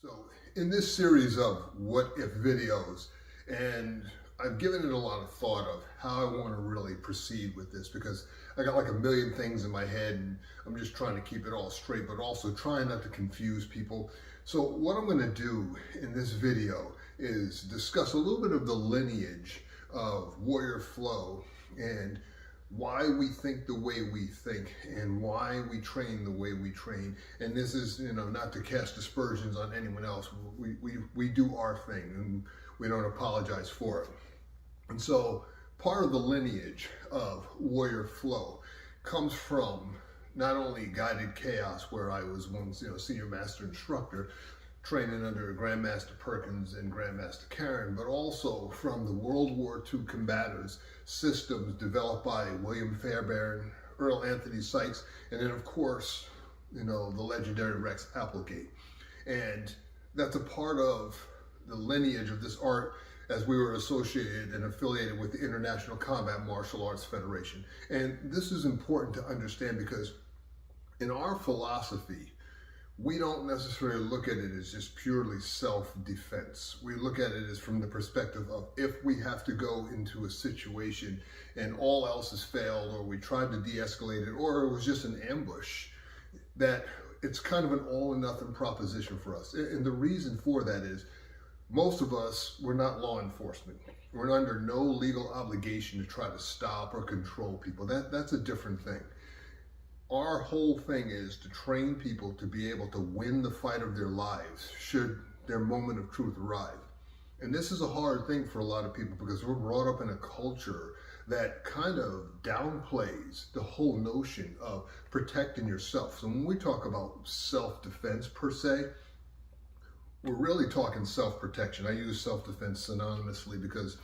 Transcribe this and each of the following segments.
So in this series of what if videos, and I've given it a lot of thought of how I want to really proceed with this, because I got like a million things in my head and I'm just trying to keep it all straight, but also trying not to confuse people. So what I'm going to do in this video is discuss a little bit of the lineage of Warrior Flow and why we think the way we think and why we train the way we train. And this is, not to cast aspersions on anyone else. We do our thing and we don't apologize for it. And so part of the lineage of Warrior Flow comes from not only Guided Chaos, where I was once, senior master instructor, training under Grandmaster Perkins and Grandmaster Karen, but also from the World War II combatives systems developed by William Fairbairn, Earl Anthony Sykes, and then of course, the legendary Rex Applegate. And that's a part of the lineage of this art, as we were associated and affiliated with the International Combat Martial Arts Federation. And this is important to understand because in our philosophy, we don't necessarily look at it as just purely self-defense. We look at it as from the perspective of if we have to go into a situation and all else has failed, or we tried to de-escalate it, or it was just an ambush, that it's kind of an all or nothing proposition for us. And the reason for that is most of us, we're not law enforcement. We're under no legal obligation to try to stop or control people. That's a different thing. Our whole thing is to train people to be able to win the fight of their lives should their moment of truth arrive. And this is a hard thing for a lot of people because we're brought up in a culture that kind of downplays the whole notion of protecting yourself. So when we talk about self-defense per se, we're really talking self-protection. I use self-defense synonymously because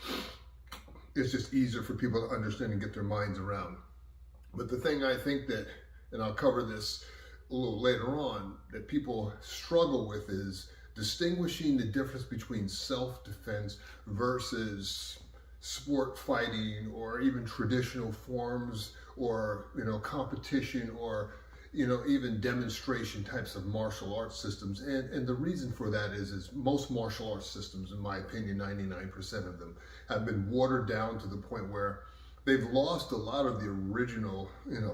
it's just easier for people to understand and get their minds around. But the thing I think that, and I'll cover this a little later on, that people struggle with is distinguishing the difference between self-defense versus sport fighting, or even traditional forms, or competition, or even demonstration types of martial arts systems. And the reason for that is most martial arts systems, in my opinion, 99% of them, have been watered down to the point where they've lost a lot of the original,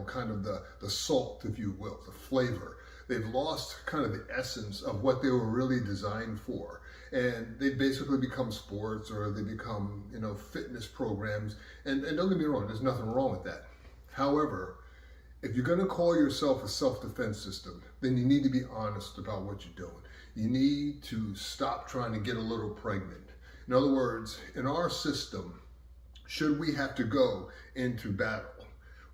kind of the salt, if you will, the flavor. They've lost kind of the essence of what they were really designed for. And they basically become sports, or they become, fitness programs. And don't get me wrong, there's nothing wrong with that. However, if you're going to call yourself a self-defense system, then you need to be honest about what you're doing. You need to stop trying to get a little pregnant. In other words, in our system, should we have to go into battle,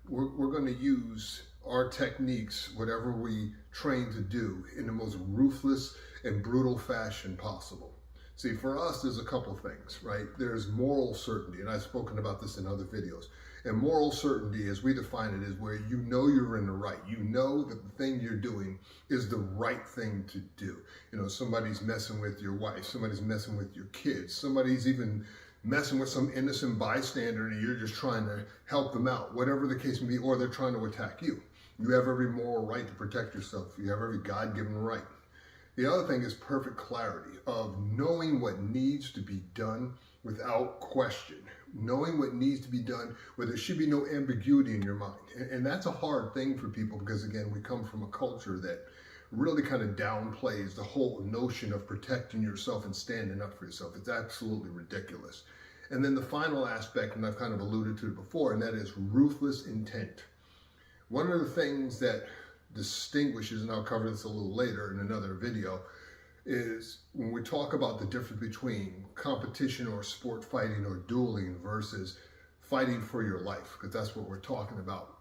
we're going to use our techniques, whatever we train to do, in the most ruthless and brutal fashion possible. See, for us, there's a couple things, right? There's moral certainty, and I've spoken about this in other videos. And moral certainty, as we define it, is where you're in the right. You know that the thing you're doing is the right thing to do. Somebody's messing with your wife, somebody's messing with your kids, somebody's even messing with some innocent bystander and you're just trying to help them out, whatever the case may be, or they're trying to attack you. You have every moral right to protect yourself. You have every God-given right. The other thing is perfect clarity of knowing what needs to be done without question, knowing what needs to be done where there should be no ambiguity in your mind. And that's a hard thing for people because, again, we come from a culture that really kind of downplays the whole notion of protecting yourself and standing up for yourself. It's absolutely ridiculous. And then the final aspect, and I've kind of alluded to it before, and that is ruthless intent. One of the things that distinguishes, and I'll cover this a little later in another video, is when we talk about the difference between competition or sport fighting or dueling versus fighting for your life, because that's what we're talking about.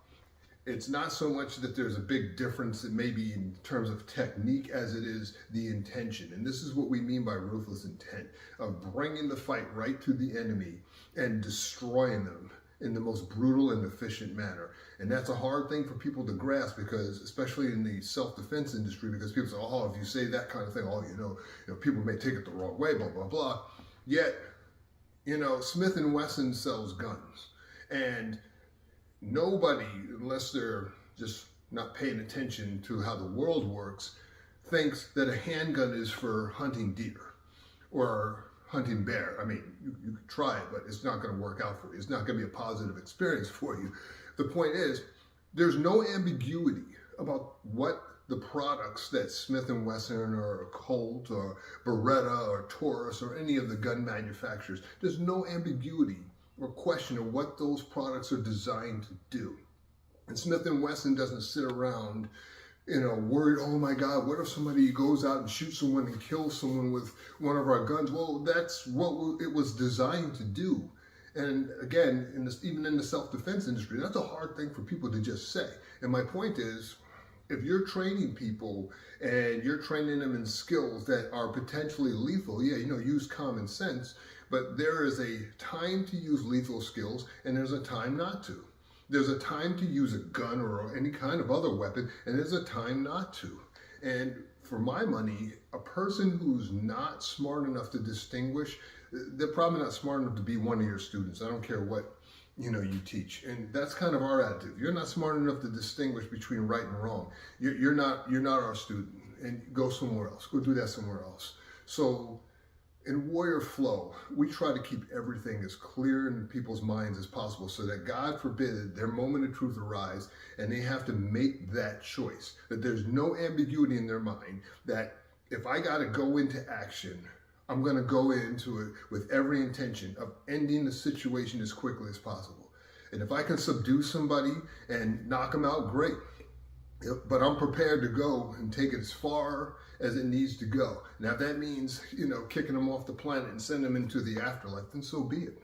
It's not so much that there's a big difference, it may be in terms of technique, as it is the intention. And this is what we mean by ruthless intent, of bringing the fight right to the enemy and destroying them in the most brutal and efficient manner. And that's a hard thing for people to grasp, because especially in the self-defense industry, because people say, oh, if you say that kind of thing, people may take it the wrong way, blah, blah, blah. Yet, Smith & Wesson sells guns. And nobody, unless they're just not paying attention to how the world works, thinks that a handgun is for hunting deer or hunting bear. I mean, you can try it, but it's not going to work out for you. It's not going to be a positive experience for you. The point is, there's no ambiguity about what the products that Smith & Wesson or Colt or Beretta or Taurus or any of the gun manufacturers, there's no ambiguity or question of what those products are designed to do. And Smith & Wesson doesn't sit around, worried, oh my God, what if somebody goes out and shoots someone and kills someone with one of our guns? Well, that's what it was designed to do. And again, even in the self-defense industry, that's a hard thing for people to just say. And my point is, if you're training people and you're training them in skills that are potentially lethal, yeah, use common sense, but there is a time to use lethal skills and there's a time not to. There's a time to use a gun or any kind of other weapon, and there's a time not to. And for my money, a person who's not smart enough to distinguish, they're probably not smart enough to be one of your students. I don't care what you teach. And that's kind of our attitude. You're not smart enough to distinguish between right and wrong. You're not our student, and go somewhere else. Go do that somewhere else. So in Warrior Flow, we try to keep everything as clear in people's minds as possible so that, God forbid, their moment of truth arise and they have to make that choice, that there's no ambiguity in their mind, that if I got to go into action, I'm going to go into it with every intention of ending the situation as quickly as possible. And if I can subdue somebody and knock them out, great. But I'm prepared to go and take it as far as it needs to go. Now, if that means, kicking them off the planet and send them into the afterlife, then so be it.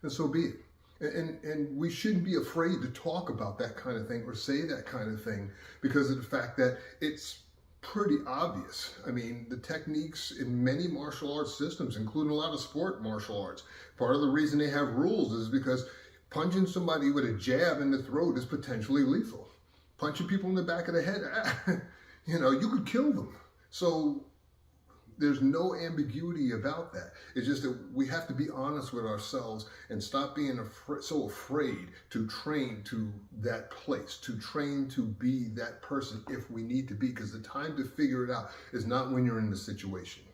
And so be it. And we shouldn't be afraid to talk about that kind of thing or say that kind of thing because of the fact that it's pretty obvious. I mean, the techniques in many martial arts systems, including a lot of sport martial arts, part of the reason they have rules is because punching somebody with a jab in the throat is potentially lethal. Punching people in the back of the head, you could kill them. So there's no ambiguity about that. It's just that we have to be honest with ourselves and stop being so afraid to train to that place, to train to be that person if we need to be, because the time to figure it out is not when you're in the situation.